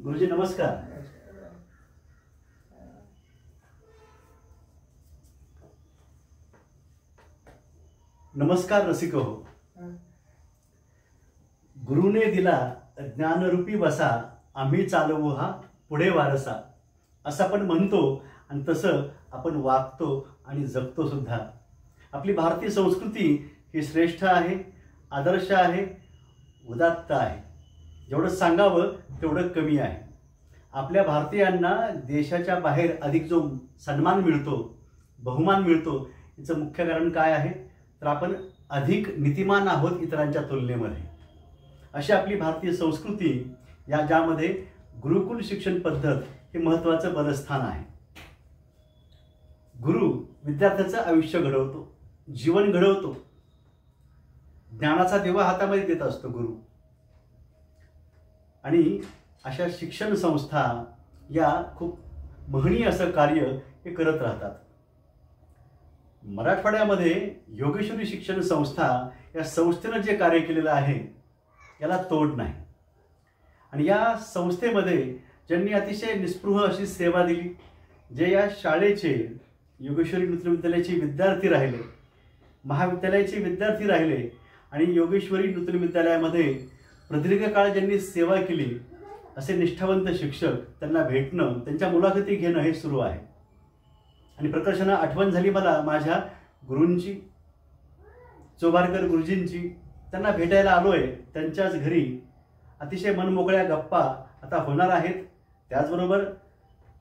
गुरुजी नमस्कार. नमस्कार रसिको. गुरुने दिला ज्ञानरूपी वसा, आम्ही चालवू हा पुढे वारसा, असं आपण म्हणतो आणि तसं आपण वागतो आणि जगतो सुद्धा. आपली भारतीय संस्कृती ही श्रेष्ठ आहे, आदर्श आहे, उदात्त आहे. जेवढं सांगावं तेवढं कमी आहे. आपल्या भारतीयांना देशाच्या बाहेर अधिक जो सन्मान मिळतो, बहुमान मिळतो, याचं मुख्य कारण काय आहे तर आपण अधिक नीतिमान आहोत इतरांच्या तुलनेमध्ये. अशी आपली भारतीय संस्कृती ज्यामध्ये गुरुकुल शिक्षण पद्धत हे महत्त्वाचं बलस्थान आहे. गुरु विद्यार्थ्याचं आयुष्य घडवतो, जीवन घडवतो. ज्ञानाचा दिवा हातामध्ये देत असतो गुरु. आणि अशा शिक्षण संस्था या खूप महनीय असं कार्य हे करत राहतात. मराठवाड्यामध्ये योगेश्वरी शिक्षण संस्था या संस्थेनं जे कार्य केलेलं आहे याला तोड नाही. आणि या संस्थेमध्ये ज्यांनी अतिशय निस्पृह अशी सेवा दिली, जे या शाळेचे योगेश्वरी नृत्य विद्यालयाचे विद्यार्थी राहिले, महाविद्यालयाचे विद्यार्थी राहिले आणि योगेश्वरी नृत्य विद्यालयामध्ये प्रदीर्घ काळ ज्यांनी सेवा केली असे निष्ठावंत शिक्षक त्यांना भेटणं, त्यांच्या मुलाखती घेणं हे सुरू आहे. आणि प्रकर्षानं आठवण झाली मला माझ्या गुरूंची, चोभारकर गुरुजींची. त्यांना भेटायला आलोय त्यांच्याच घरी. अतिशय मनमोकळ्या गप्पा आता होणार आहेत. त्याचबरोबर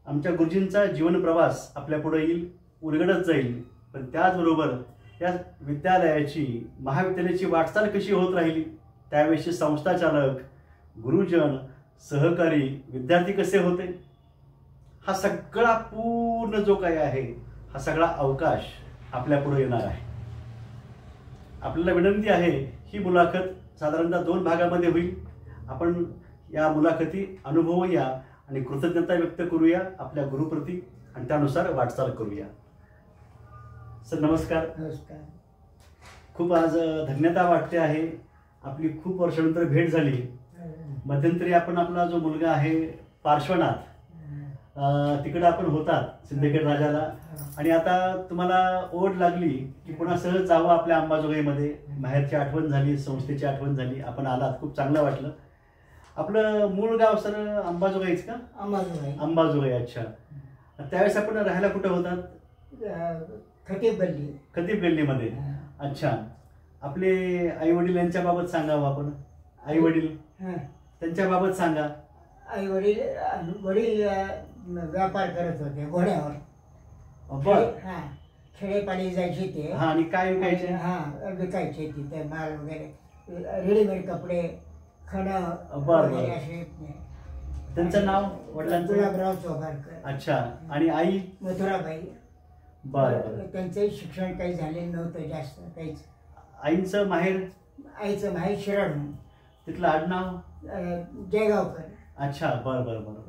आमच्या गुरुजींचा जीवन प्रवास आपल्या पुढे येईल, उलगडत जाईल. पण त्याचबरोबर या विद्यालयाची, महाविद्यालयाची वाटचाल कशी होत राहिली, त्यावेळेची संस्थाचालक, गुरुजन, सहकारी, विद्यार्थी कसे होते, हा सगळा पूर्ण जो काही आहे हा सगळा अवकाश आपल्या पुढे येणार आहे. आपल्याला विनंती आहे ही मुलाखत साधारणतः 2 भागामध्ये होईल. आपण या मुलाखती अनुभवूया आणि कृतज्ञता व्यक्त करूया आपल्या गुरुप्रती आणि त्यानुसार वाटचाल करूया. सर नमस्कार. नमस्कार. खूप आज धन्यता वाटते आहे. आपली खूप वर्षानंतर भेट झाली. मध्यंतरी आपण आपला जो मुलगा आहे पार्श्वनाथ, तिकडे आपण होतात सिंदखेड राजाला, आणि आता तुम्हाला ओढ लागली की पुन्हा सहज जावं आपल्या अंबाजोगाईमध्ये. माहेरची आठवण झाली, संस्थेची आठवण झाली, आपण आलात, खूप चांगलं वाटलं. आपलं मूळ गाव सर अंबाजोगाईच का? अंबाजोगाई. अंबाजोगाई. अच्छा. त्यावेळेस आपण राहायला कुठे होतात? खतीब गल्ली. खतीब गल्लीमध्ये. अच्छा. आपले आई वडील यांच्या बाबत सांगावं आपण. आई वडील त्यांच्या बाबत सांगा. आई वडील व्यापार करत होते घोड्यावर. बर. खेडेपाडी जायचे ते. आणि काय विकायचे? विकायचे तिथे माल वगैरे, रेडीमेड कपडे, खणं वगैरे असे. त्यांचं नाव वडिलांचं? गुलाबराव चोभारकर. अच्छा. आणि आई? मथुराबाई. बरं. त्यांचं शिक्षण काही झालेलं नव्हतं जास्त काहीच. आईंचं माहेर? आईचं माहेर शिराड. तिथलं आडनाव? जयगावकर. अच्छा. बरं बरं बरं.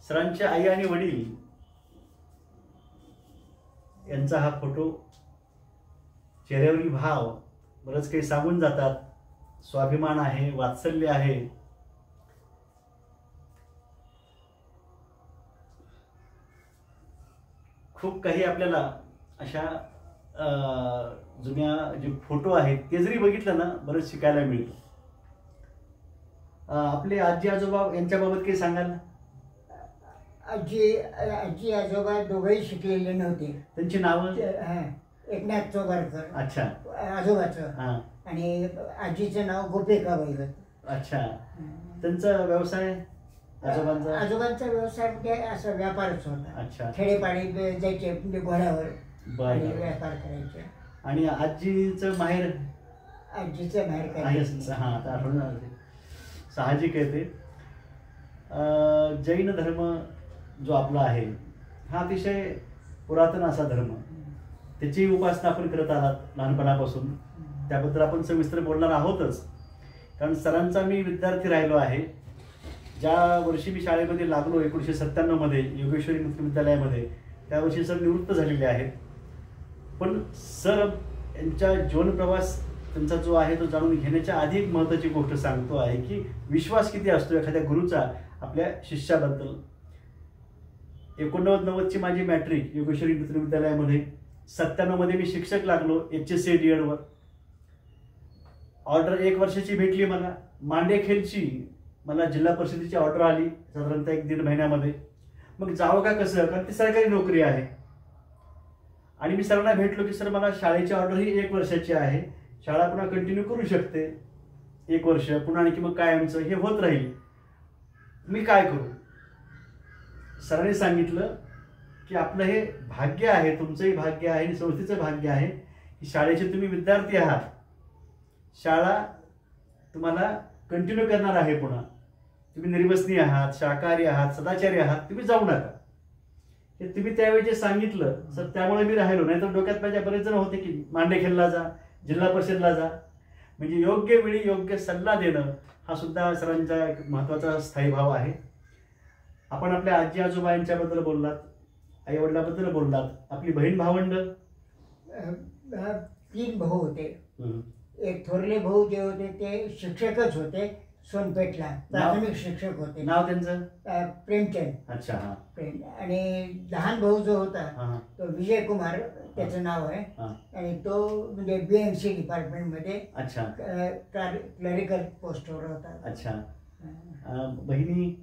सरांचे आई आणि वडील यांचा हा फोटो, चेहऱ्यावरील भाव बरंच काही सांगून जातात. स्वाभिमान आहे, वात्सल्य आहे. खूप काही आपल्याला अशा जुन्या जे फोटो आहेत ते जरी बघितलं ना बरंच शिकायला मिळतं. आपले आजी आजोबा यांच्याबाबत काही सांगाल? आजी आजोबा दोघंही शिकलेले नव्हते. त्यांची नावं? एकनाथ चोभारकर. अच्छा. आजोबाचं. आणि आजीचं नाव गोपिकाबाई. अच्छा. त्यांचा व्यवसाय आजोबांचा? आजोबांचा व्यवसाय म्हणजे असं व्यापारच होता. अच्छा. खेडेपाडी जायचे घोड्यावर व्यापार करायचे. आणि आजीचं माहेर? आजीचं माहेर काय? साहजिक आहे ते. जैन धर्म जो आपला आहे हा अतिशय पुरातन असा धर्म, त्याची उपासना आपण करत आहात लहानपणापासून. त्याबद्दल आपण सविस्तर बोलणार आहोतच. कारण सरांचा मी विद्यार्थी राहिलो आहे. ज्या वर्षी मी शाळेमध्ये लागलो 1997 मध्ये योगेश्वरी नृत्य विद्यालयामध्ये, त्यावर्षी सर निवृत्त झालेले आहेत. पण सर यांच्या जीवन प्रवास त्यांचा जो आहे तो जाणून घेण्याच्या आधी एक महत्त्वाची गोष्ट सांगतो आहे की विश्वास किती असतो एखाद्या गुरुचा आपल्या शिष्याबद्दल. 89-90ची माझी मॅट्रिक योगेश्वरी मित्र विद्यालयामध्ये. 97मध्ये मी शिक्षक लागलो HSC वर. ऑर्डर 1 वर्षाची भेटली मला. मांडेखेलची मला जिल्हा परिषदेची ऑर्डर आली साधारणतः 1-1.5 महिन्यामध्ये. मग जावं का कसं, कारण ती सरकारी नोकरी आहे. आणि मी सरांना भेटलो की सर मला शाळेची ऑर्डर ही 1 वर्षाची आहे, शाळा पुन्हा कंटिन्यू करू शकते 1 वर्ष, पुन्हा आणखी मग कायमचं हे होत राहील, मी काय करू. सरांनी सांगितलं की आपलं हे भाग्य आहे, तुमचंही भाग्य आहे आणि संस्थेचं भाग्य आहे की शाळेचे तुम्ही विद्यार्थी आहात. शाळा तुम्हाला कंटिन्यू करणार आहे. पुन्हा तुम्ही निर्व्यसनी आहात, शाकाहारी आहात, सदाचारी आहात, तुम्ही जाऊ नका. हे तुम्ही त्यावेळी जे सांगितलं सर, त्यामुळे मी राहिलो. नाही तर डोक्यात माझ्या बरेच जण होते की मांडेखेलला जा, जिल्हा परिषदला जा. म्हणजे योग्य वेळी योग्य सल्ला देणं हा सुद्धा सरांचा एक महत्त्वाचा स्थायी भाव आहे. आपण आपल्या आजी आजोबा यांच्याबद्दल बोललात, आई वडिलांबद्दल बोललात. आपली बहीण भावंड? 3 भाऊ होते. एक थोरले भाऊ जे होते ते शिक्षकच होते सोनपेठला, प्राथमिक शिक्षक होते. नाव त्यांचं? प्रेमचंद. अच्छा. हा. प्रेम. आणि लहान भाऊ जो होता तो विजय कुमार त्याचं नाव आहे. आणि तो म्हणजे BMC डिपार्टमेंटमध्ये अच्छा क्लरिकल पोस्टवर होता. अच्छा. बहिणी?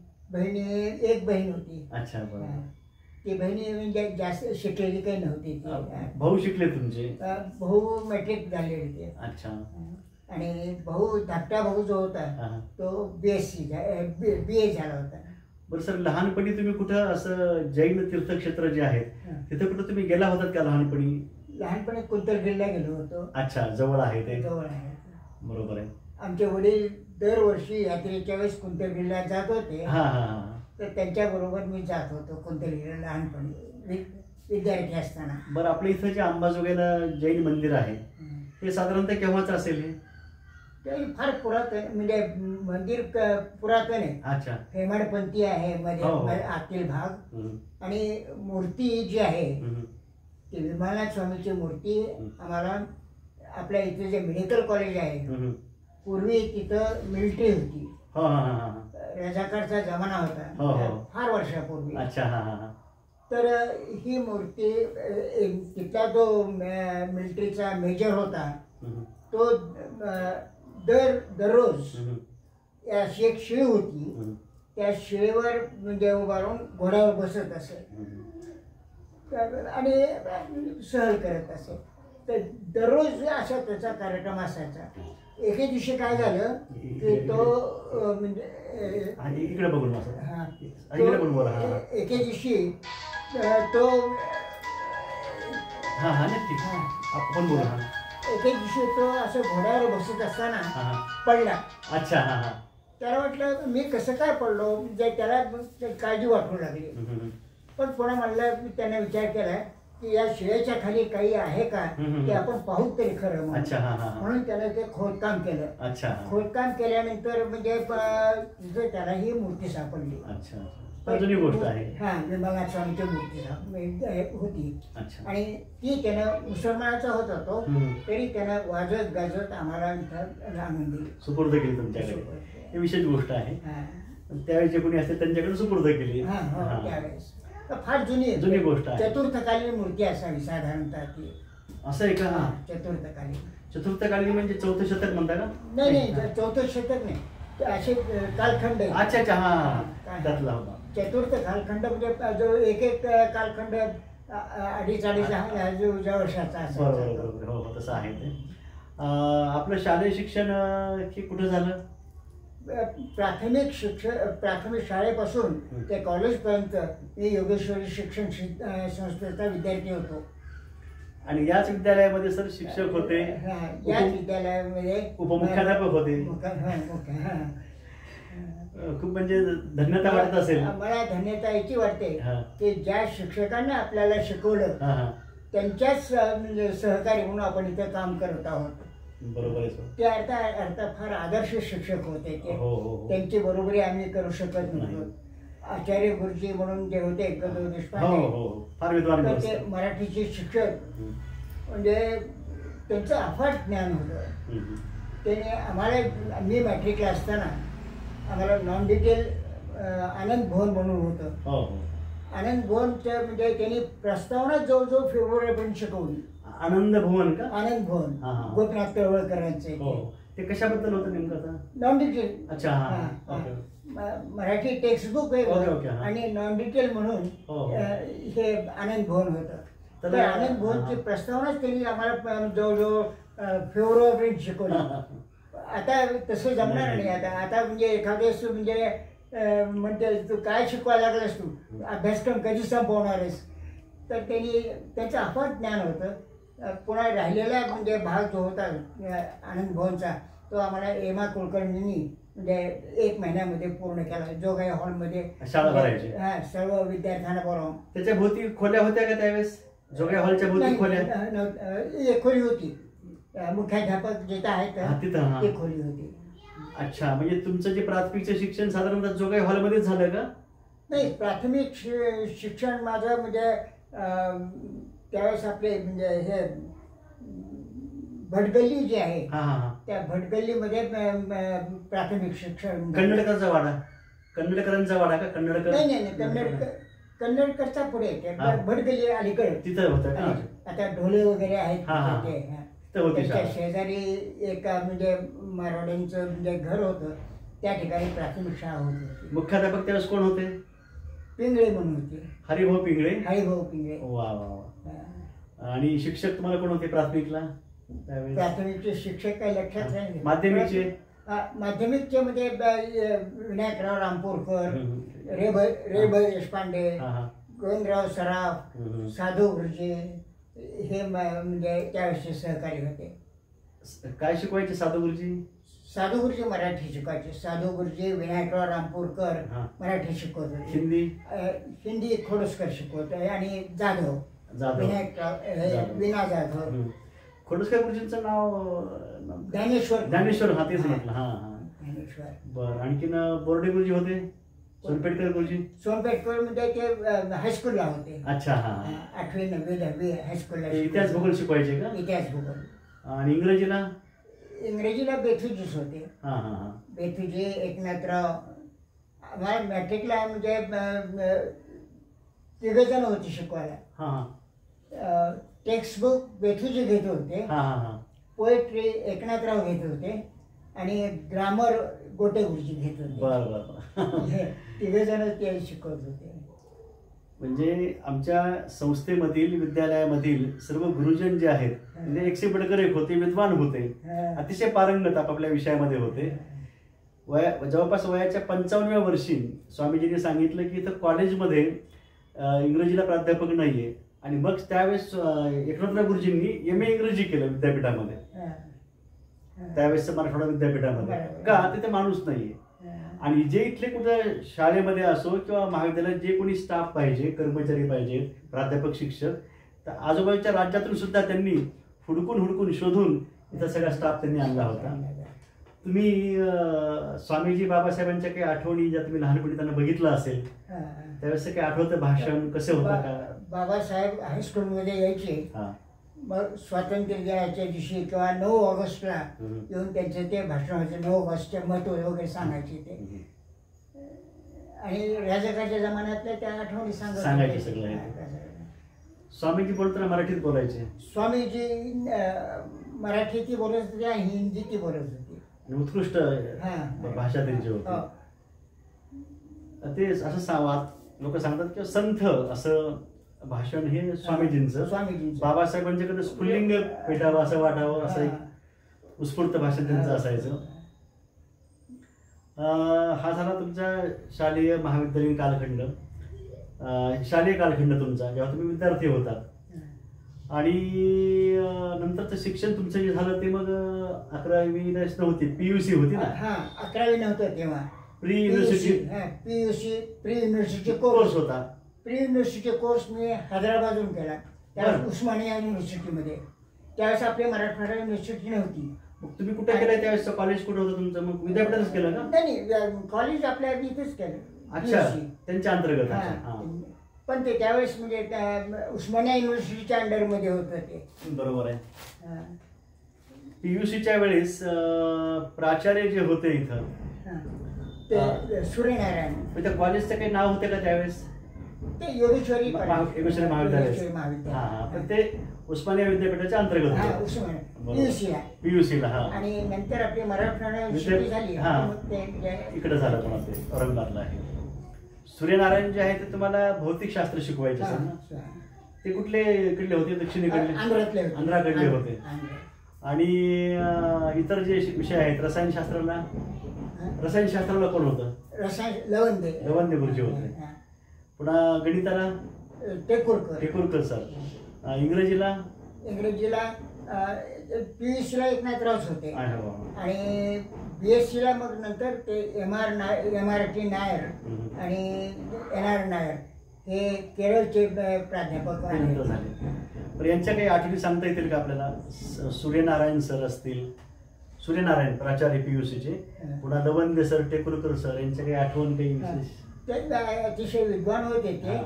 एक बहीण होती. अच्छा. ती बहिणी म्हणजे जास्त शिकलेली काही नव्हती. भाऊ शिकले तुमचे? भाऊ मॅट्रिक झालेले होते. अच्छा. आणि भाऊ धाकटा भाऊ जो होता तो BSc BA झाला होता. बरं सर, लहानपणी तुम्ही कुठं असं जैन तीर्थक्षेत्र जे आहेत तिथे कुठं तुम्ही गेला होतात का लहानपणी? लहानपणी कुंतलगिरीला गेलो होतो. अच्छा, जवळ आहे ते? जवळ आहे. बरोबर आहे. आमचे वडील दरवर्षी यात्रेच्या वेळेस कुंतलगिरीला जात होते. तर त्यांच्या बरोबर मी जात होतो कुंतलगिरीला लहानपणी विद्यार्थी असताना. बरं, आपल्या इथं जे अंबाजोगाईला जैन मंदिर आहे हे साधारणतः केव्हाच असेल? हे ते फार पुरातन म्हणजे मंदिर पुरातन आहे. अच्छा. हेमाडपंथी आहे मध्ये आतील भाग. आणि मूर्ती जी आहे ती विमलनाथ स्वामीची मूर्ती आम्हाला आपल्या इथे जे मेडिकल कॉलेज आहे पूर्वी तिथं मिलिटरी होती. रजाकारचा जमाना होता फार वर्षापूर्वी. अच्छा. तर ही मूर्ती तिथला जो मिलिटरीचा मेजर होता तो दररोज अशी एक शिळ होती, त्या शिळेवर म्हणजे उभारून घोड्यावर बसत असे आणि सहल करत असे. तर दररोज असा त्याचा कार्यक्रम असायचा. एके दिवशी काय झालं की तो म्हणजे एके दिवशी तो एके दिवशी तो असं घोड्यावर बसत असताना पडला. अच्छा. त्याला वाटलं मी कसं काय पडलो, म्हणजे त्याला काळजी वाटू लागली. पण पुन्हा म्हणलं, त्याने विचार केला की या शिळेच्या खाली काही आहे का ते आपण पाहू तरी खरं. म्हणून त्याने ते खोदकाम केलं. अच्छा. खोदकाम केल्यानंतर म्हणजे तिथे त्याला ही मूर्ती सापडली. अच्छा. जुनी गोष्ट आहे. विमलनाथ स्वामीची मूर्ती होती. आणि ती त्यानं मुसलमानाचा होता तो, तरी त्यानं वाजत गाजत आम्हाला आणून दिली, सुपूर्द केली तुमच्याकडे. ही विशेष गोष्ट आहे. त्यावेळी जे कोणी असते त्यांच्याकडे सुपूर्द केली. त्यावेळेस फार जुनी गोष्ट आहे. चतुर्थकालीन मूर्ती असावी साधारणतः ती. असं आहे का? चतुर्थकालीन म्हणजे 4थं शतक म्हणता का? नाही, 4थं शतक नाही, असे कालखंड. अच्छा. त्यातला होता चतुर्थ कालखंड. म्हणजे जो एक कालखंड 2.5-2.5 वर्षाचा असेल. बरोबर. हो, तसं आहे ते. आपलं शालेय शिक्षण कुठं झालं? प्राथमिक शाळेपासून ते कॉलेजपर्यंत मी योगेश्वरी शिक्षण संस्थेचा विद्यार्थी होतो. आणि याच विद्यालयामध्ये सर शिक्षक होते? याच विद्यालयामध्ये उपमुख्याध्यापक होते. खूप म्हणजे धन्यता वाटत असेल? मला धन्यता याची वाटते की ज्या शिक्षकांना आपल्याला शिकवलं त्यांच्याच सहकारी म्हणून आपण इथे काम करत आहोत. बरोबर आहे. ते अर्थ फार आदर्श शिक्षक होते ते. त्यांची बरोबरी आम्ही करू शकत नव्हतो. आचार्य गुरुजी म्हणून जे होते गदो देशपांडे, ते मराठीचे शिक्षक, म्हणजे त्यांचं अफाट ज्ञान होतं. त्याने आम्हाला, मी मॅट्रिकला असताना आम्हाला नॉन डिटेल आनंद भवन म्हणून होतं. हो हो. आनंद भवनच्या म्हणजे त्यांनी प्रस्तावना जवळजवळ फेब्रुवारीपर्यंत शिकवली. आनंद भवन का? आनंद भवन गोपीनाथ तळवळकरांचे. ते कशाबद्दल होतं नेमकं आता? Non detail. अच्छा. हा. मराठी टेक्स्टबुक आहे आणि नॉन डिटेल म्हणून हे आनंद भवन होतं. तर आनंद भवनची प्रस्तावनाच त्यांनी आम्हाला जवळजवळ फेब्रुवारीपर्यंत शिकवली. आता तसं जमणार नाही. आता म्हणजे एखादेस म्हणजे म्हणते तू काय शिकवायला लागलास, तू अभ्यासक्रम कधी संपवणार आहेस. तर त्यांनी त्यांचं अफाट ज्ञान होतं. पुन्हा राहिलेला म्हणजे भाग जो होता आनंद भवनचा तो आम्हाला एमा कुलकर्णींनी म्हणजे 1 महिन्यामध्ये पूर्ण केला. जोगाई हॉलमध्ये शाळा भरायची. सर्व विद्यार्थ्यांना बोलावून. त्याच्या भोवती खोल्या होत्या का त्यावेळेस? जोगाई हॉलच्या भोवती खोल्या? एक खोली होती. मुख्याध्यापक जिथं आहेत तिथं ती खोली होती. अच्छा. म्हणजे तुमचं जे प्राथमिकचं शिक्षण साधारणतः जोगाई हॉलमध्येच झालं का? नाही, प्राथमिक शिक्षण माझं म्हणजे त्यावेळेस आपले म्हणजे हे भटगल्ली जी आहे त्या भटगल्लीमध्ये प्राथमिक शिक्षण. कन्नडकरांचा वाडा? कन्नडकरांचा वाडा का? कन्नडकर? नाही, कन्नडकरचा पुढे भटगल्ली अलीकडे तिथं होतं का? आता ढोले वगैरे आहेत. त्याच्या शेजारी एक म्हणजे मारवाड्यांचं म्हणजे घर होतं. त्या ठिकाणी प्राथमिक शाळा होती. मुख्याध्यापक त्यावेळेस कोण होते? पिंगळे म्हणून होते. हरिभाऊ पिंगळे. हरिभाऊ पिंगळे. वा वा. आणि शिक्षक तुम्हाला कोण होते प्राथमिकला? प्राथमिकचे शिक्षक काही लक्षात नाही. माध्यमिकचे? माध्यमिकचे मध्ये विनायकराव रामपूरकर, रेब देशपांडे, गोविंदराव सराफ, साधू गुरुजी हे म्हणजे त्यावेळेचे सहकारी होते. काय शिकवायचे साधू गुरुजी? साधू गुरुजी मराठी शिकवायचे. साधू गुरुजी विनायकराव रामपूरकर मराठी शिकवत होते. हिंदी खोडसकर शिकवत आणि जाधव विना जाधव. खोडसकर गुरुजींचं नाव ज्ञानेश्वर. ज्ञानेश्वर. तेच म्हटलं. ज्ञानेश्वर. बरं. आणखीन बोर्डे गुरुजी होते? सोनपेठकर गुरुजी? सोनपेठकर म्हणजे ते हायस्कूलला होते. अच्छा. 8वी 9वी 10वी हायस्कूलला. इतिहास भूगोल शिकवायचे का? इतिहास भूगोल. आणि इंग्रजीला? इंग्रजीला बेथुजीच होते. बेथुजी, एकनाथराव. आम्हाला मॅट्रिकला म्हणजे 3 जण होते शिकवायला. टेक्स्टबुक बेथुजी घेत होते. पोएट्री एकनाथराव घेत होते आणि ग्रामर गोटे गुरुजी घेत होते. बरं. 3 जण ते शिकवत होते. म्हणजे आमच्या संस्थेमधील विद्यालयामधील सर्व गुरुजन जे आहेत म्हणजे 100 बडकर एक होते. विद्वान होते. अतिशय पारंगत आपापल्या विषयामध्ये होते. जवळपास वयाच्या 55व्या वर्षी स्वामीजींनी सांगितलं की इथं कॉलेजमध्ये इंग्रजीला प्राध्यापक नाहीये. आणि मग त्यावेळेस एकनाथराव गुरुजींनी MA इंग्रजी केलं विद्यापीठामध्ये. त्यावेळेस मराठवाडा विद्यापीठामध्ये. का? तिथे माणूस नाहीये. आणि जे इथले कुठे शाळेमध्ये असो किंवा महाविद्यालयात जे कोणी स्टाफ पाहिजे, कर्मचारी पाहिजे, प्राध्यापक, शिक्षक, तर आजूबाजूच्या राज्यातून सुद्धा त्यांनी हुडकून शोधून इथं सगळा स्टाफ त्यांनी आणला होता. तुम्ही स्वामीजी बाबासाहेबांच्या काही आठवणी ज्या तुम्ही लहानपणी त्यांना बघितलं असेल त्यावेळेस काही आठवतं? भाषण कसं होतं का? बाबासाहेब हायस्कूलमध्ये यायचे. मग स्वातंत्र्य दिनाच्या दिवशी किंवा 9 ऑगस्टला येऊन त्यांचे ते भाषण व्हायचे. 9 ऑगस्टचे महत्व वगैरे सांगायचे ते. आणि राजकाच्या जमान्यातल्या त्या आठवणी सांगायचे सगळं. स्वामीजी बोलताना मराठीत बोलायचे? स्वामीजी मराठीती बोलत होते, हिंदीती बोलत होते. उत्कृष्ट भाषा त्यांची होती. ते असं लोक सांगतात की संथ असं भाषण हे स्वामीजींचं. बाबासाहेबांच्याकडे स्फुल्लिंग पेटावं असं वाटावं असं एक उत्स्फूर्त भाषण त्यांचं असायचं. हा झाला तुमचा शालेय महाविद्यालयीन कालखंड. शालेय कालखंड तुमचा जेव्हा तुम्ही विद्यार्थी होतात. आणि नंतरचं शिक्षण तुमचं जे झालं ते मग 11वी नव्हती, PUC होती ना? 11वी नव्हतं तेव्हा. Pre university pre university course होता. प्री युनिव्हर्सिटी कोर्स मी हैदराबादहून केला. त्यावेळेस उस्मानिया युनिव्हर्सिटीमध्ये. त्यावेळेस आपली मराठवाडा युनिव्हर्सिटी नव्हती. मग तुम्ही कुठे केलं त्यावेळेस? कॉलेज कुठं होतं तुमचं? मग विद्यापीठातच केलं का? नाही, कॉलेज आपल्या इथेच केलं. अच्छा, त्यांच्या अंतर्गत. पण ते त्यावेळेस म्हणजे उस्मानिया युनिव्हर्सिटीच्या अंडरमध्ये होतं ते. बरोबर आहे. PUCच्या वेळेस प्राचार्य जे होते इथं ते सूर्यनारायण. त्या कॉलेजचं काही नाव होतं का त्यावेळेस? ते योगेश्वरी योगेश्वरी महाविद्यालय. महाविद्यालय. पण ते उस्मानिया विद्यापीठाच्या अंतर्गत PUC PUC-ला. हा. आणि नंतर आपली मराठवाडा युनिव्हर्सिटी झाली. इकडे झालं तुम्हाला ते औरंगाबादला आहे. सूर्यनारायण जे आहे ते तुम्हाला भौतिकशास्त्र शिकवायचे सर ना? ते कुठले होते? दक्षिणेकडले, आंध्राकडले होते. आणि इतर जे विषय आहेत, रसायनशास्त्राला कोण होतं? लवंदे गुरुजी होते. पुन्हा गणिताला टेकुरकर सर. इंग्रजीला PUC-ला एकनाथराव होते. आणि BSc ला मग नंतर ते MRT नायर आणि NR नायर हे केरळचे प्राध्यापक झाले. तर यांच्या काही आठवणी सांगता येतील का आपल्याला? सूर्यनारायण सर असतील, सूर्यनारायण प्राचार्य PUC-चे, पुन्हा लवंदे सर, टेकुरकर सर, यांच्या काही आठवण काही विशेष? ते अतिशय विद्वान होते ते.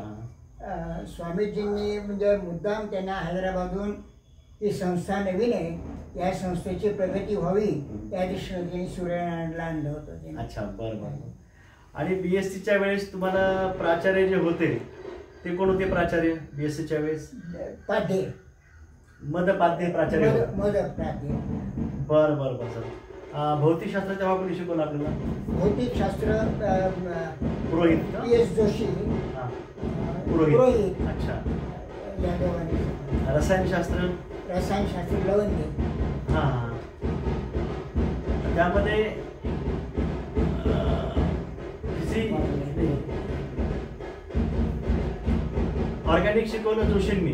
स्वामीजींनी म्हणजे मुद्दाम त्यांना हैदराबादहून ही संस्था नवीन आहे, या संस्थेची प्रगती व्हावी त्या दृष्टीने त्यांनी सूर्यनारायणला आणलं होतं. अच्छा, बरं. आणि BSc-च्या वेळेस तुम्हाला प्राचार्य जे होते ते कोण होते? प्राचार्य BSc-च्या वेळेस मदपाध्ये प्राचार्य. बरं सर. भौतिकशास्त्र तेव्हा कोणी शिकवलं आपल्याला? भौतिकशास्त्र पुरोहित PS जोशी. पुरोहित. अच्छा. या दोघांनी. रसायनशास्त्र लवंदे. त्यामध्ये ऑर्गॅनिक शिकवलं जोशींनी,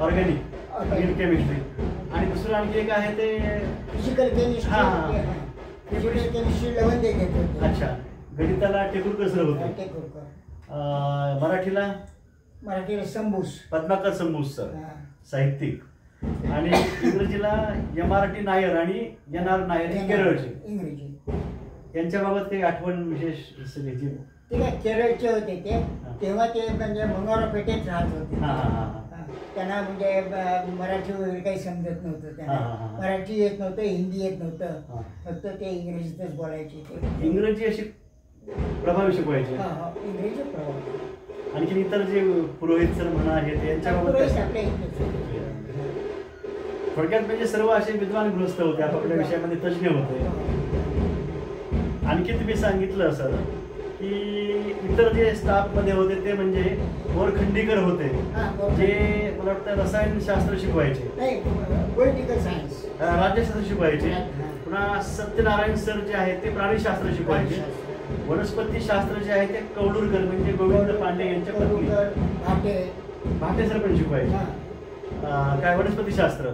ऑर्गॅनिक केमिस्ट्री. आणि दुसरं आणखी एक आहे ते फिजिकल केमिस्ट्री लवंदे घेत होते. अच्छा. गणिताला टेकुरकर सर होते. मराठीला पद्माकर संबूस सर, साहित्यिक. आणि इंग्रजीला MRT नायर आणि NR नायर, केरळचे. यांच्याबाबत काही आठवण विशेष? ते केरळचे होते ते. तेव्हा ते म्हणजे मंगळवार पेठेत राहत होते. त्यांना म्हणजे मराठी वगैरे काही समजत नव्हतं. त्यांना मराठी येत नव्हतं, हिंदी येत नव्हतं, फक्त ते इंग्रजीतच बोलायचे. इंग्रजी अशी प्रभावी शिकवायचे. इंग्रजी प्रभाव. आणखी इतर जे पुरोहित सर म्हणा आहेत यांच्याबाबत थोडक्यात म्हणजे सर्व असे विद्वान गृहस्थ होते, आपापल्या विषयामध्ये तज्ज्ञ होते. आणखी तुम्ही सांगितलं सर की इतर जे स्टाफ मध्ये होते ते म्हणजे मोरखंडीकर होते, जे मला वाटतं रसायनशास्त्र शिकवायचे, पॉलिटिकल सायन्स, राज्यशास्त्र शिकवायचे. पुन्हा सत्यनारायण सर जे आहेत ते प्राणीशास्त्र शिकवायचे. वनस्पती शास्त्र जे आहे ते कौडूरकर म्हणजे गोविंद पांडे यांच्या पत्नी भाटे सर पण शिकवायचे. काय वनस्पती शास्त्र.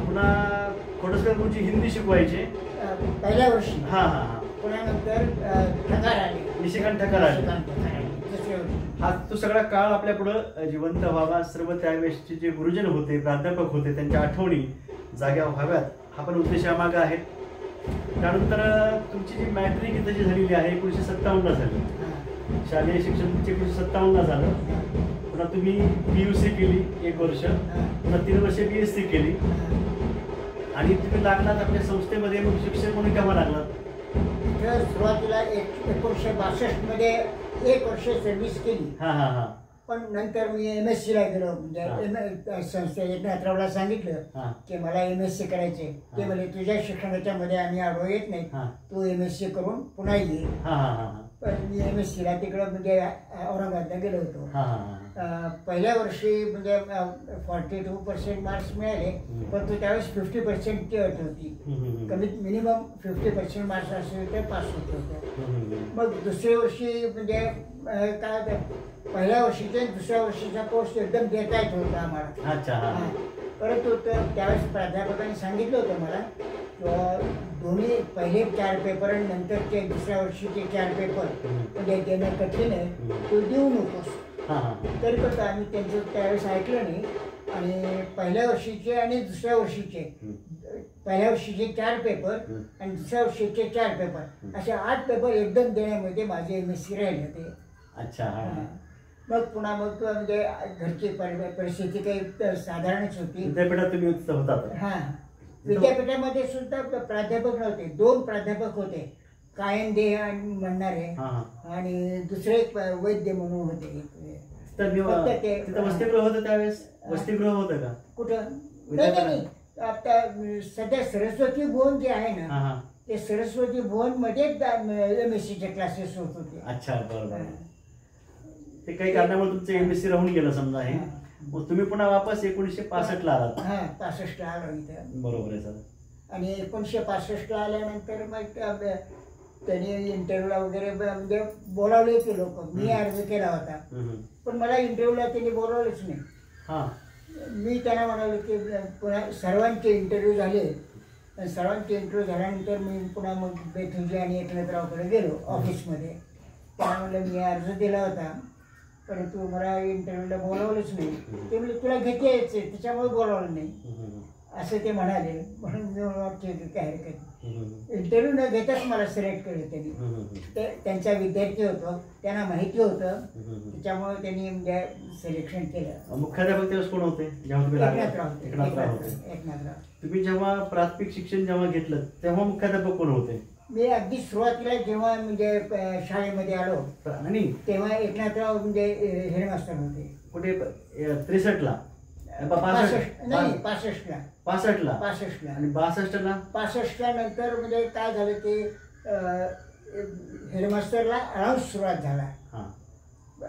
पुन्हा खोडसकर गुरुजी हिंदी शिकवायचे पहिल्या वर्षी. पुन्हा नंतर निशिकांत ठकार आले. हा तो सगळा काळ आपल्या पुढं जिवंत व्हावा. सर्व त्यावेळेसचे जे गुरुजन होते, प्राध्यापक होते, त्यांच्या आठवणी जाग्या व्हाव्यात हा पण उद्देश यामागे आहे. त्यानंतर तुमची जी मॅट्रिक इथं जी झालेली आहे 1957ला झाली. शालेय शिक्षण तुमचे 1957ला झालं. पुन्हा तुम्ही PUC केली 1 वर्ष, पुन्हा 3 वर्ष BSc केली. आणि तुम्ही लागलात आपल्या संस्थेमध्ये. मग शिक्षक म्हणून केव्हा लागलात? सुरुवातीला 1962 मध्ये 1 वर्ष सर्व्हिस केली. पण नंतर मी MSc ला गेलो. म्हणजे संस्थेत एकनाथरावला सांगितलं की मला MSc करायचे. ते म्हणजे तुझ्या शिक्षणाच्या मध्ये आम्ही आडवं येत नाही, तू MSc करून पुन्हा ये. पण मी MSc ला तिकडं म्हणजे औरंगाबादला गेलो होतो. पहिल्या वर्षी म्हणजे 42% मार्क्स मिळाले, पण तो त्यावेळेस 50% अट होती. कमीत मिनिमम 50% मार्क्स असले तर पास होत होतं. मग दुसऱ्या वर्षी म्हणजे काय पहिल्या वर्षीचे दुसऱ्या वर्षीचा कोर्स एकदम देता येत होता आम्हाला. परंतु त्यावेळेस प्राध्यापकांनी सांगितलं होतं मला दोन्ही पहिले 4 पेपर आणि नंतरचे दुसऱ्या वर्षीचे 4 पेपर म्हणजे देणं कठीण आहे, तो देऊ नकोस. तरी पण आम्ही त्यांचं त्यावेळेस ऐकलं नाही. आणि पहिल्या वर्षीचे आणि दुसऱ्या वर्षीचे, पहिल्या वर्षीचे 4 पेपर आणि दुसऱ्या वर्षीचे 4 पेपर असे 8 पेपर एकदम देण्यामध्ये माझे MSc राहिले होते. अच्छा. मग पुन्हा मग म्हणजे घरची परिस्थिती काही साधारणच होती. विद्यापीठात तुम्ही होता? विद्यापीठामध्ये सुद्धा प्राध्यापक नव्हते. 2 प्राध्यापक होते, कायंदे म्हणणारे आणि दुसरे एक वैद्य म्हणून होते. तर तिथं वसतिगृह होतं त्यावेळेस? वसतिगृह होतं का कुठं? नाही, आता सध्या सरस्वती भुवन जे आहे ना ते सरस्वती भुवन मध्ये MSc चे क्लासेस होत होते. अच्छा, बरोबर. ते काही कारणामुळे तुमचं MSc राहून गेलं समजा आहे. मग तुम्ही पुन्हा वापस 1965 ला आलात? 65 ला आलो इथं. बरोबर आहे सर. आणि 1965 ला आल्यानंतर मग त्यांनी इंटरव्ह्यूला वगैरे म्हणजे बोलावले ते लोक. मी अर्ज केला होता पण मला इंटरव्ह्यूला त्यांनी बोलावलेच नाही. मी त्यांना म्हणाले की पुन्हा सर्वांचे इंटरव्ह्यू झाले आणि सर्वांचे इंटरव्ह्यू झाल्यानंतर मी पुन्हा मग बेथुजी आणि एकनाथरावकडे गेलो ऑफिसमध्ये. त्यांना म्हणलं मी अर्ज दिला होता परंतु मला इंटरव्ह्यूला बोलावलंच नाही. ते म्हणजे तुला घेता यायचं त्याच्यामुळे बोलावलं नाही असं ते म्हणाले. म्हणून मी ठीक काय हरकत नाही. इंटरव्ह्यू न घेताच मला सिलेक्ट केलं त्यांनी. ते त्यांचा विद्यार्थी होतो, त्यांना माहिती होतं, त्याच्यामुळे त्यांनी म्हणजे सिलेक्शन केलं. मुख्याध्यापक तेव्हा कोण होते? एकनाथराव. तुम्ही जेव्हा प्राथमिक शिक्षण जेव्हा घेतलं तेव्हा मुख्याध्यापक कोण होते? मी अगदी सुरुवातीला जेव्हा म्हणजे शाळेमध्ये आलो तेव्हा एकनाथराव म्हणजे हेडमास्टर होते. कुठे? 63 ला? नाही, 65 ला. 65 ला? 65 ला. आणि 62 ला? 65 ला नंतर म्हणजे काय झालं ते हेडमास्टरला अनाऊन्स सुरुवात झाला.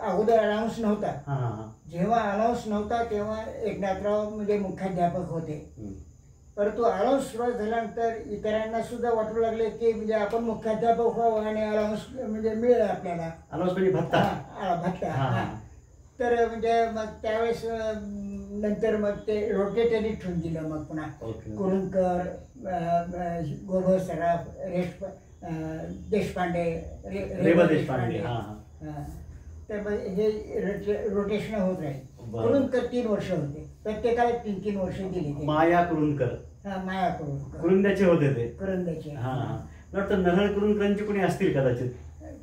अगोदर अनाऊन्स नव्हता. जेव्हा अनाऊन्स नव्हता तेव्हा एकनाथराव म्हणजे मुख्याध्यापक होते. परंतु अलाउन्स सुरुवात झाल्यानंतर इतरांना सुद्धा वाटू लागले की म्हणजे आपण मुख्याध्यापक व्हावं आणि अलाउन्स म्हणजे मिळेल आपल्याला. भत्ता. तर म्हणजे मग त्यावेळेस नंतर मग ते रोटेटरी ठेवून दिलं. मग पुन्हा कुरुंदकर, गोगो सराफ, देशपांडे, देशपांडे. तर मग हे रोटेशन होत राहील. कुरुंदकर 3 वर्ष होते. प्रत्येकाला 3-3 वर्ष दिली. माया कुरुंदकर. माया कुरुंदकर कुरुंद्याचे होते ते. कुरुंद्याचे. वाटतं नरहर कुरुंदकरांचे कोणी असतील कदाचित.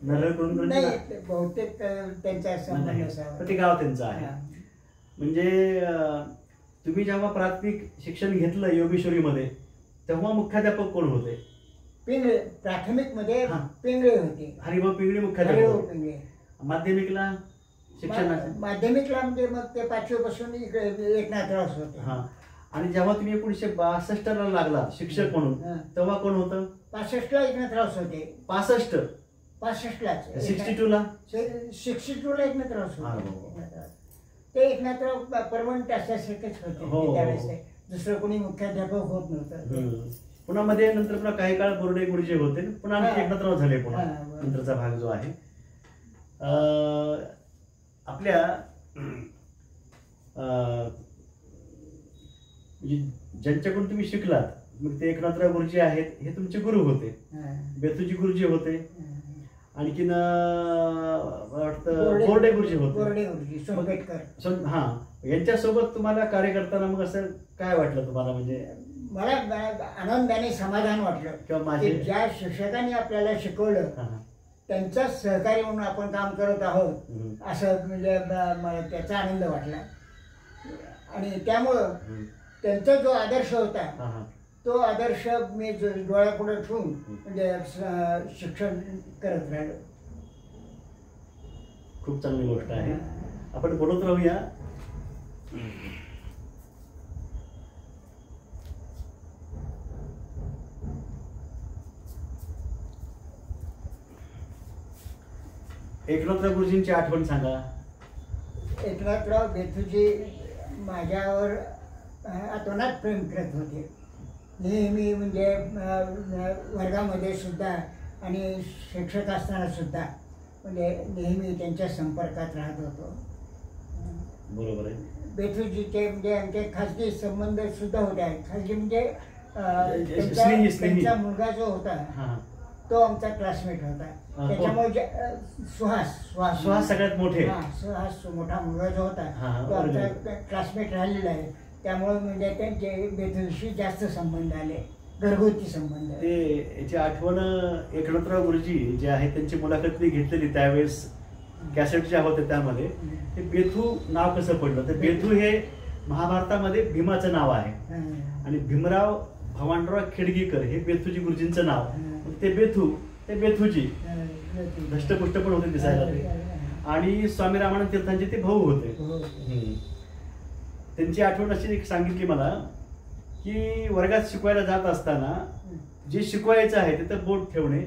नरहर कुरुंदकर नाही, बहुतेक त्यांचा संबंध असावा. ते गाव त्यांचं आहे. म्हणजे तुम्ही जेव्हा प्राथमिक शिक्षण घेतलं योगेश्वरीमध्ये तेव्हा मुख्याध्यापक कोण होते? पिंगळे. प्राथमिक मध्ये पिंगळे होते. हरिभाऊ पिंगळे मुख्याध्यापक. पिंगळे. माध्यमिकला माध्यमिकला म्हणजे मग ते 5वी पासून एकनाथराव होते. आणि जेव्हा तुम्ही 1962 ला लागला शिक्षक म्हणून तेव्हा कोण होतं? 65 ला एकनाथराव होते. 65 ला. 62 ला? 62 ला एकनाथराव होते. ते एकनाथराव परमनंट असल्यासारखेच होते त्यावेळेस. दुसरं कोणी मुख्याध्यापक होत नव्हतं. पुन्हा मध्ये नंतर पुन्हा काही काळ बोर्डे गुरुजी होते. पुन्हा एकनाथराव झाले. पुन्हा नंतरचा भाग जो आहे आपल्या ज्यांच्याकडून तुम्ही शिकलात मग ते एकनाथराव गुरुजी आहेत हे तुमचे गुरु होते. बेथुजी गुरुजी होते. आणखीन वाटतं बोर्डे गुरुजी होते. यांच्यासोबत तुम्हाला कार्य करताना मग असं काय वाटलं तुम्हाला? म्हणजे मला आनंदाने समाधान वाटलं किंवा ज्या शिक्षकांनी आपल्याला शिकवलं त्यांचा सहकारी म्हणून आपण काम करत आहोत असं म्हणजे मला त्याचा आनंद वाटला. आणि त्यामुळं त्यांचा जो आदर्श होता तो आदर्श मी डोळ्यापुढे ठेवून म्हणजे शिक्षण करत राहिलो. खूप चांगली गोष्ट आहे. आपण बोलत राहूया. एकनाथराव गुरुजींची आठवण सांगा. एकनाथराव बेथुजी माझ्यावर अतोनात प्रेम करत होते. नेहमी म्हणजे वर्गामध्ये सुद्धा आणि शिक्षक असताना सुद्धा म्हणजे नेहमी त्यांच्या संपर्कात राहत होतो. बरोबर आहे. बेथुजीचे म्हणजे आमचे खाजगी संबंध सुद्धा होते. खाजगी म्हणजे त्यांचा मुलगा जो होता तो आमचा क्लासमेट होता. त्याच्यामुळे सुहास सगळ्यात मोठे. सुहास मोठा मुलगा जो होता तो आमचा क्लासमेट राहिलेला आहे. त्यामुळे म्हणजे त्यांचे बेथुजीशी जास्त संबंध आले, घरगुती संबंध. ते याची आठवण एकनाथराव गुरुजी जे आहेत त्यांची मुलाखत मी घेतलेली त्यावेळेस कॅसेट ज्या होत्या त्यामध्ये ते बेथू नाव कसं पडलं. तर बेथू हे महाभारतामध्ये भीमाचं नाव आहे आणि भीमराव भवानराव खेडगीकर हे बेथुजी गुरुजींचं नाव. ते बेथू ते बेथूजी धष्टपुष्ट पण होते दिसायला ते, आणि स्वामी रामानंद तीर्थांचे ते भाऊ होते. त्यांची आठवण अशी एक सांगितली मला की वर्गात शिकवायला जात असताना जे शिकवायचं आहे तिथं बोट ठेवणे,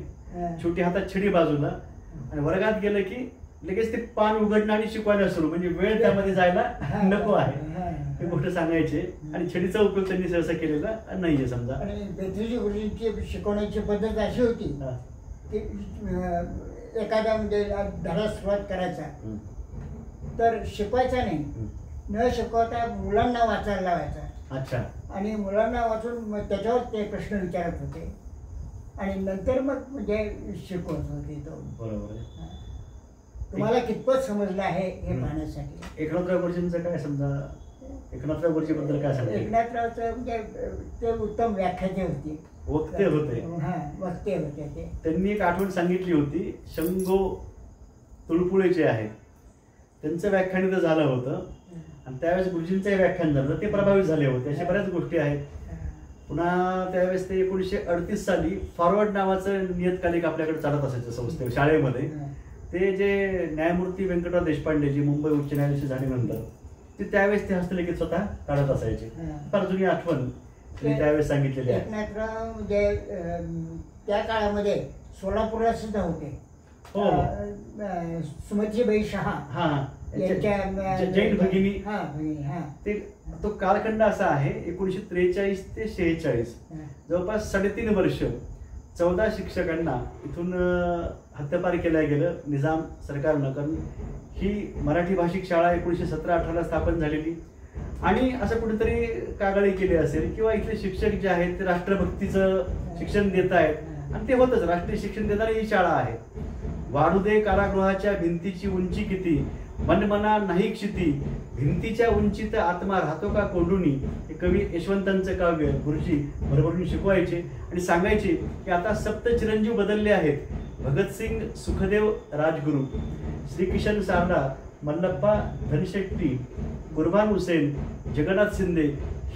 छोटी हातात छडी बाजूला, आणि वर्गात गेलं की लगेच ते पान उघडणं आणि शिकवायला सुरू, म्हणजे वेळ त्यामध्ये जायला नको आहे हे गोष्ट सांगायचे. आणि छडीचा उपयोग त्यांनी सहसा केलेला नाहीये समजा. आणि बेथूजी गुरुजींची शिकवण्याची पद्धत अशी होती की एखादा म्हणजे धडा सुरुवात करायचा तर शिकवायचा नाही, न शिकवता मुलांना वाचायला लावायचा. अच्छा. आणि मुलांना वाचून मग त्याच्यावर ते प्रश्न विचारत होते आणि नंतर मग म्हणजे शिकवत होते तो. बरोबर आहे. तुम्हाला कितपत समजलं आहे हे पाहण्यासाठी. एकनाथराव गुरुजींचं काय समजा, एकनाथराव गुरुजीबद्दल काय सांगता? एकनाथरावचं म्हणजे ते उत्तम व्याख्याते होते, वक्ते होते. वक्ते होते ते. त्यांनी एक आठवण सांगितली होती, शंगो तुळपुळे जे आहेत त्यांचं व्याख्यान इथं झालं होतं आणि त्यावेळेस गुरुजींचंही व्याख्यान झालं, ते प्रभावित झाले होते. अशा बऱ्याच गोष्टी आहेत. पुन्हा त्यावेळेस ते 1938 साली फॉरवर्ड नावाचं नियतकालिक आपल्याकडे चालत असायचं संस्थेत शाळेमध्ये. ते जे न्यायमूर्ती व्यंकटराव देशपांडे जी मुंबई उच्च न्यायालयाची झाल्यानंतर ते त्यावेळेस ते हस्तलिखित स्वतः काढत असायचे. फार जुनी आठवण त्यावेळेस सांगितलेली आहे. एकनाथराव म्हणजे त्या काळामध्ये सोलापूरला सुद्धा होते. सुमतीबाई शहा जैन भगिनी. ते तो कालखंड असा आहे 1943 ते 46, जवळपास 3.5 वर्ष 14 शिक्षकांना इथून हद्दपार केलं गेलं निजाम सरकारनं. कारण ही मराठी भाषिक शाळा 1917-18 स्थापन झालेली, आणि असं कुठेतरी कागाळी केली असेल किंवा इथले शिक्षक जे आहेत ते राष्ट्रभक्तीचं शिक्षण देत आहेत, आणि ते होतच. राष्ट्रीय शिक्षण देणारी ही शाळा आहे. वाढू दे कारागृहाच्या भिंतीची उंची किती, मनमना नाही क्षिती, भिंतीच्या उंचीत आत्मा राहतो का कोंडुनी, हे कवी यशवंतांचं काव्य गुरुजी भरभरून शिकवायचे आणि सांगायचे की आता सप्त चिरंजीव बदलले आहेत. भगतसिंग, सुखदेव, राजगुरू, श्रीकिशन सारडा, मल्लप्पा धनशेट्टी, कुर्बान हुसेन, जगन्नाथ शिंदे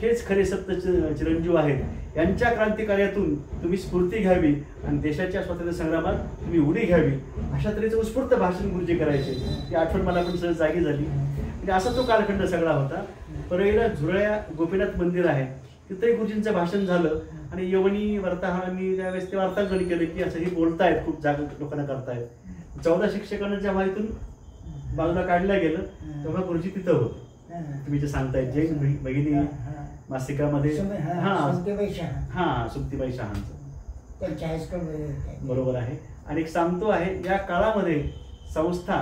हेच खरे सप्त चिरंजीव आहेत. यांच्या क्रांतिकार्यातून तुम्ही स्फूर्ती घ्यावी आणि देशाच्या स्वातंत्र्य संग्रामात तुम्ही उडी घ्यावी, अशा तऱ्हेचं उत्स्फूर्त भाषण गुरुजी करायचे. ती आठवण मला पण सहज जागी झाली. म्हणजे असा तो कालखंड सगळा होता. परळीला झुरळ्या गोपीनाथ मंदिर आहे, तिथंही गुरुजींचं भाषण झालं आणि यवनी वार्ताहरांनी त्यावेळेस ते वार्तांकन केलं की असं हे बोलतायत, खूप जागृत लोकांना करतायत. 14 शिक्षकांना जेव्हा इथून बाजूला काढलं गेलं तेव्हा गुरुजी तिथं होते. तुम्ही जे सांगतायत जैन भगिनी मासिकामध्ये सुमतीबाई शहांचं बरोबर आहे. आणि एक सांगतो आहे या काळामध्ये संस्था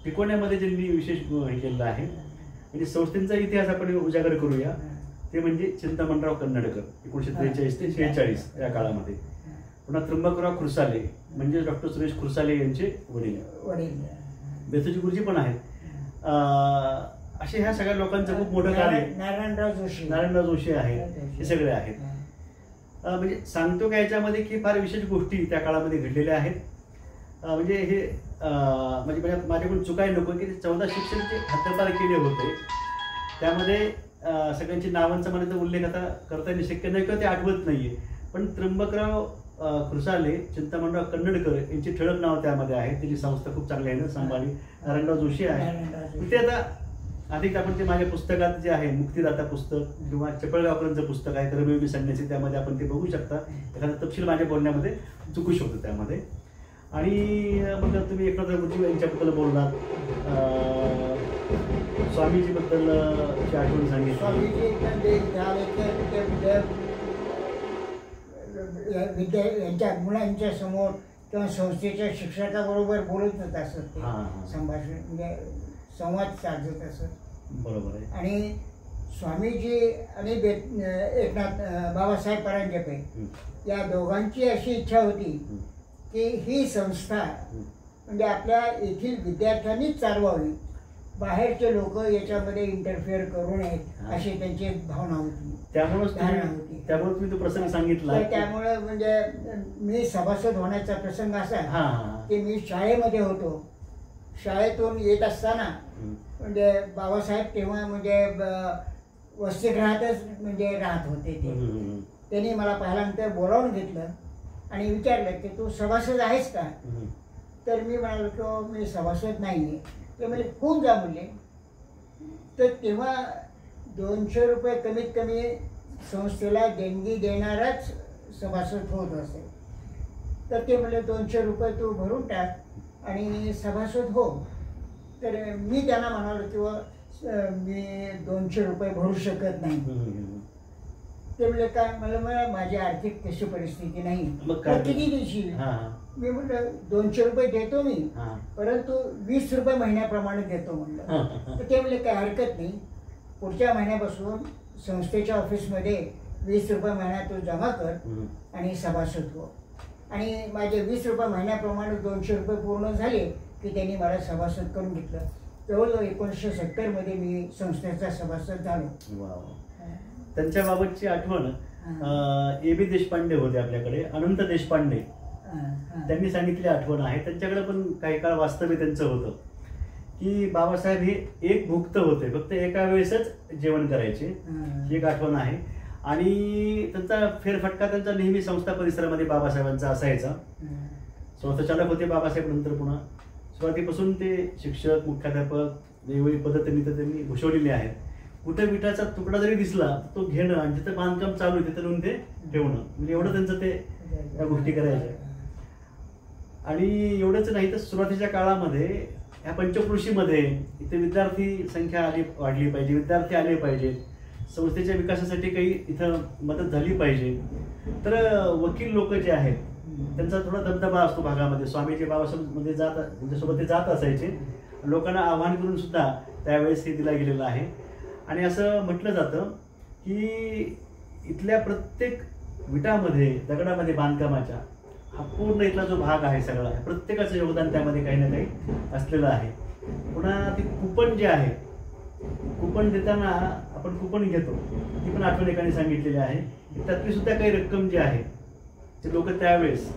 टिकवण्यामध्ये ज्यांनी विशेष हे केलेलं आहे, म्हणजे संस्थेचा इतिहास आपण उजागर करूया. ते म्हणजे चिंतामणराव कन्नडकर 1943 ते 46 या काळामध्ये. पुन्हा त्र्यंबकराव खुरसाले म्हणजे डॉक्टर सुरेश खुरसाले यांचे वडील. बेथूजी गुरुजी पण आहेत. असे ह्या सगळ्या लोकांचं खूप मोठं कार्य. नारायणराव जोशी आहेत, हे सगळे आहेत. म्हणजे सांगतो का याच्यामध्ये की फार विशेष गोष्टी त्या काळामध्ये घडलेल्या आहेत. म्हणजे हे म्हणजे माझ्याकडून चुकाय नको की 14 शिक्षक जे हद्दपार केले होते त्यामध्ये सगळ्यांची नावांचा मला तर उल्लेख आता करता येणं शक्य नाही किंवा ते आठवत नाहीये. पण त्र्यंबकराव खुरसाले, चिंतामणराव कन्नडकर यांची ठळक नाव त्यामध्ये आहेत. त्याची संस्था खूप चांगली आहे ना सांभाळली. नारायणराव जोशी आहे. ते आता अधिक आपण ते माझ्या पुस्तकात जे आहे मुक्तिदाता पुस्तक किंवा चपळगावकरांचं पुस्तक आहे कर्मयोगी संन्यासी, त्यामध्ये आपण ते बघू शकता. एखादा तपशील माझ्या बोलण्यामध्ये चुकू शकतो त्यामध्ये. आणि मग तुम्ही एकनाथराव गुरुजी यांच्याबद्दल बोललात, स्वामीजीबद्दल आठवण सांगितली. यांच्या मुलांच्या समोर किंवा संस्थेच्या शिक्षकाबरोबर बोलत होत असत, ते संभाषण म्हणजे संवाद साधत असत. बरोबर आहे. आणि स्वामीजी आणि एकनाथ बाबासाहेब परांजपे या दोघांची अशी इच्छा होती की ही संस्था म्हणजे आपल्या येथील विद्यार्थ्यांनीच चालवावी, बाहेरचे लोक याच्यामध्ये इंटरफिअर करू नयेत अशी त्यांची भावना होती. त्यामुळे तुम्ही तो प्रसंग सांगितला. त्यामुळे म्हणजे मी सभासद होण्याचा प्रसंग असा की मी शाळेमध्ये होतो. शाळेतून येत असताना म्हणजे बाबासाहेब तेव्हा म्हणजे वसतिगृहातच म्हणजे राहत होते. ते त्यांनी मला पाहिल्यानंतर बोलावून घेतलं आणि विचारलं की तू सभासद आहेस का? तर मी म्हणालो की मी सभासद नाही आहे. ते म्हणजे कोण जा म्हणले. तर तेव्हा 200 रुपये कमीत कमी संस्थेला देणगी देणाराच सभासद होत असेल. तर ते म्हणले 200 रुपये तू भरून टाक आणि सभासद हो. तर मी त्यांना म्हणालो किंवा मी 200 रुपये भरू शकत नाही. ते म्हणले काय? मला माझी आर्थिक तशी परिस्थिती नाही. किती देशील? मी म्हटलं 200 रुपये देतो मी, परंतु 20 रुपये महिन्याप्रमाणे देतो म्हणलं. तर ते म्हणले काय हरकत नाही, पुढच्या महिन्यापासून संस्थेच्या ऑफिसमध्ये 20 रुपये महिना तू जमा कर आणि सभासद हो. आणि माझे 20 रुपये महिन्याप्रमाणे 200 रुपये पूर्ण झाले की त्यांनी मला सभासद करून घेतलं. जवळजवळ 1970 मध्ये मी संस्थेचा सभासद झालो. त्यांच्याबाबतची आठवण AB देशपांडे होते आपल्याकडे, अनंत देशपांडे, त्यांनी सांगितली आठवण आहे. त्यांच्याकडे पण काही काळ वास्तव्य त्यांचं होतं की बाबासाहेब हे एक भुक्त होते, फक्त एका वेळेसच जेवण करायचे, ही एक आठवण आहे. आणि त्यांचा फेरफटका त्यांचा नेहमी संस्था परिसरामध्ये बाबासाहेबांचा असायचा. संस्थाचालक होते बाबासाहेब, नंतर पुन्हा सुरुवातीपासून ते शिक्षक, मुख्याध्यापक, वेगवेगळी पदं त्यांनी भूषवलेली आहेत. कुठे विटाचा तुकडा जरी दिसला तो घेणं आणि जिथं बांधकाम चालू आहे तिथं नेऊन ते ठेवणं, म्हणजे एवढं त्यांचं ते त्या गोष्टी करायच्या. आणि एवढंच नाही तर सुरुवातीच्या काळामध्ये या पंचकृषीमध्ये इथे विद्यार्थी संख्या वाढली पाहिजे, विद्यार्थी आले पाहिजेत, संस्थेच्या विकासासाठी काही इथं मदत झाली पाहिजे. तर वकील लोक जे आहेत त्यांचा थोडा दबदबा असतो भागामध्ये. स्वामीजी बाबासाहेब मध्ये त्यांच्यासोबत ते जात असायचे, लोकांना आव्हान करून सुद्धा त्यावेळेस हे दिला गेलेलं आहे. आणि असं म्हटलं जातं की इथल्या प्रत्येक विटामध्ये, दगडामध्ये, बांधकामाच्या हा पूर्ण इथला जो भाग आहे सगळा, प्रत्येकाचं योगदान त्यामध्ये काही ना काही असलेलं आहे. पुन्हा ती कुपन जे आहे, कुपन देताना आपण कुपन घेतो, ती पण आठवण एकाने सांगितलेली आहे. त्यातली सुद्धा काही रक्कम जी आहे ते लोक त्यावेळेस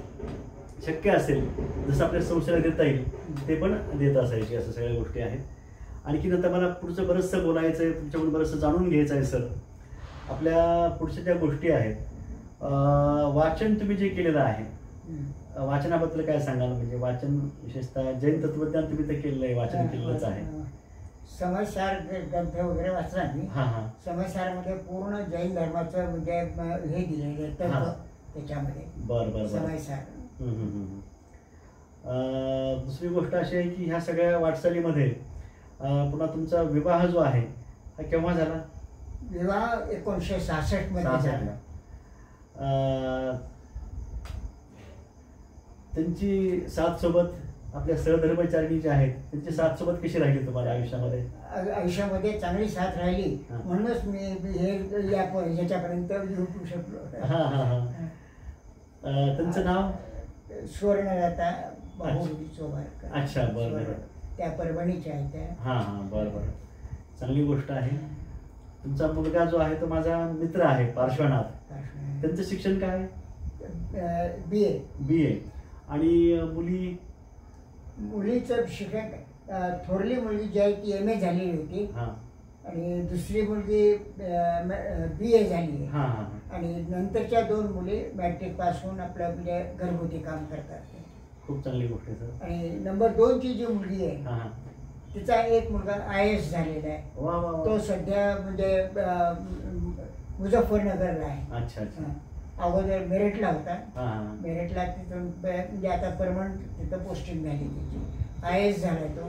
शक्य असेल जसं आपल्या संस्थेला देता येईल ते पण देत असायचे. असं सगळ्या गोष्टी आहेत. आणखी आता मला पुढचं बरंचसं बोलायचं आहे, तुमच्याकडून बरंचसं जाणून घ्यायचं आहे सर. आपल्या पुढच्या ज्या गोष्टी आहेत, वाचन तुम्ही जे केलेलं आहे, वाचनाबद्दल काय सांगाल? म्हणजे वाचन विशेषतः जैन तत्वज्ञान तुम्ही तर केलेलं आहे, वाचन केलेलंच आहे. समाजसार ग्रंथ वगैरे वाचला मी. समाजसारमध्ये पूर्ण जैन धर्माचं म्हणजे हे दिलेलं आहे त्याच्यामध्ये. बरं. समाजसार. दुसरी गोष्ट अशी आहे की ह्या सगळ्या वाटचालीमध्ये पुन्हा तुमचा विवाह जो आहे हा केव्हा झाला? विवाह 1966 मध्ये झाला. त्यांची साथ सोबत, आपल्या सहधर्मचारिणी जे आहेत त्यांची साथ सोबत कशी राहिली तुम्हाला आयुष्यामध्ये? आयुष्यामध्ये चांगली साथ राहिली, म्हणूनच मी हे याच्यापर्यंत येऊ शकलो. त्यांचं नाव? सुवर्णलता बाहुबली चोभारकर. अच्छा, बरं. त्या परभणीच्या आहेत त्या. बरं. चांगली गोष्ट आहे. तुमचा मुलगा जो आहे तो माझा मित्र आहे, पार्श्वनाथ. त्यांचं शिक्षण काय? BA. आणि मुलीचं शिक्षण, थोरली मुलगी जी आहे ती MA झालेली होती आणि दुसरी मुलगी BA झाली आहे. आणि नंतरच्या 2 मुली मॅट्रिक पास होऊन आपलं म्हणजे घरगुती काम करतात. खूप चांगली गोष्ट आहे सर. आणि नंबर 2 ची जी मुलगी आहे तिचा एक मुलगा IAS झालेला आहे. तो सध्या म्हणजे मुझफ्फरनगरला आहे. अच्छा. अगोदर मेरठला होता. मेरठला तिथून म्हणजे आता परमनंट तिथं पोस्टिंग झाली त्याची. IAS झालाय तो.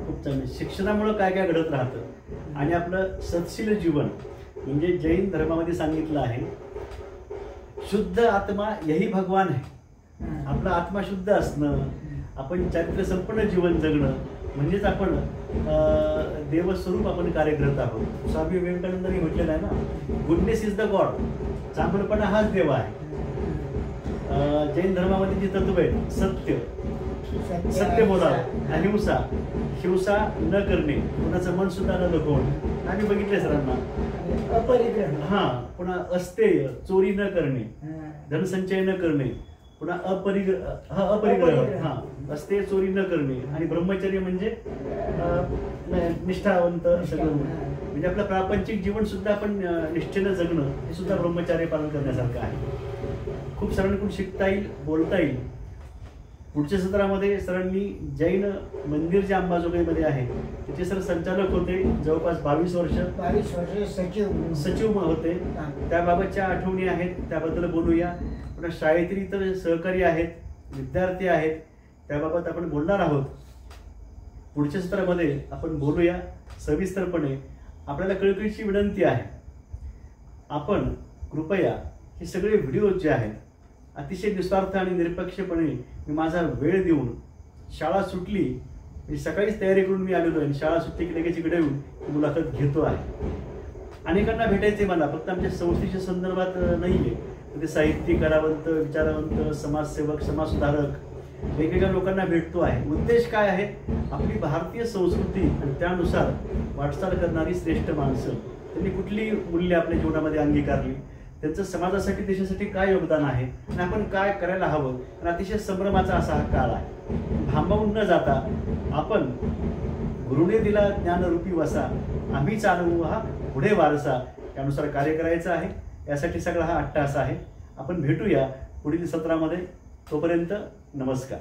खूप चांगलं. शिक्षणामुळे काय काय घडत राहतं. आणि आपलं सत्शील जीवन म्हणजे जैन धर्मामध्ये सांगितलं आहे, शुद्ध आत्मा यही भगवान आहे. आपला आत्मा शुद्ध असणं, आपण चारित्र्य संपन्न जीवन जगणं म्हणजेच आपण देवस्वरूप आपण कार्य करत आहोत. स्वामी विवेकानंदांनी म्हटलेलं आहे ना, गुडनेस इज द गॉड. चांगलपणा हाच देव आहे. जैन धर्मामध्ये जी तत्व आहेत, सत्य बोलावं, अहिंसा, हिंसा न करणे, कुणाचं मन सुद्धा न दुखवणं, आम्ही बघितले सरांना. पुन्हा अस्तेय, चोरी न करणे, धनसंचय न करणे, पुन्हा अपरिग्रह, अस्तेय, चोरी न करणे, आणि ब्रह्मचर्य म्हणजे निष्ठावंत सगळं. म्हणजे आपलं प्रापंचिक जीवन सुद्धा आपण निष्ठेनं जगणं हे सुद्धा ब्रह्मचर्य पालन करण्यासारखं आहे. खूप सरांकडून शिकता येईल, बोलता येईल. पुढच्या सत्रामध्ये सरांनी जैन मंदिर जे अंबाजोगाईमध्ये आहे त्याचे सर संचालक होते, जवळपास 22 वर्ष सचिव होते. त्याबाबतच्या आठवणी आहेत, त्याबद्दल बोलूया. पण शाळेतील इतर सहकारी आहेत, विद्यार्थी आहेत, त्याबाबत आपण बोलणार आहोत. पुढच्या सत्रामध्ये आपण बोलूया सविस्तरपणे. आपल्याला कळकळीची विनंती आहे, आपण कृपया हे सगळे व्हिडिओ जे आहेत अतिशय निस्वार्थ आणि निरपेक्षपणे मी माझा वेळ देऊन, शाळा सुटली मी सकाळीच तयारी करून मी आलेलो आहे, शाळा सुटली की लगेच इकडे येऊन मुलाखत घेतो आहे. अनेकांना भेटायचे मला, फक्त आमच्या संस्थेच्या संदर्भात नाही आहे. ते साहित्यिक, कलावंत, विचारवंत, समाजसेवक, समाजसुधारक वेगवेगळ्या लोकांना भेटतो आहे. उद्देश काय आहे? आपली भारतीय संस्कृती आणि त्यानुसार वाटचाल करणारी श्रेष्ठ माणसं, त्यांनी कुठली मूल्य आपल्या जीवनामध्ये अंगीकारली, त्यांचं समाजासाठी देशासाठी काय योगदान आहे आणि आपण काय करायला हवं. आणि अतिशय संभ्रमाचा असा हा काळ आहे. भांबावून न जाता आपण गुरुने दिला ज्ञानरूपी वसा, आम्ही चालवू हा पुढे वारसा, यानुसार कार्य करायचं आहे. यासाठी सगळा हा अट्टाहास आहे. आपण भेटूया पुढील सत्रामध्ये. तोपर्यंत नमस्कार.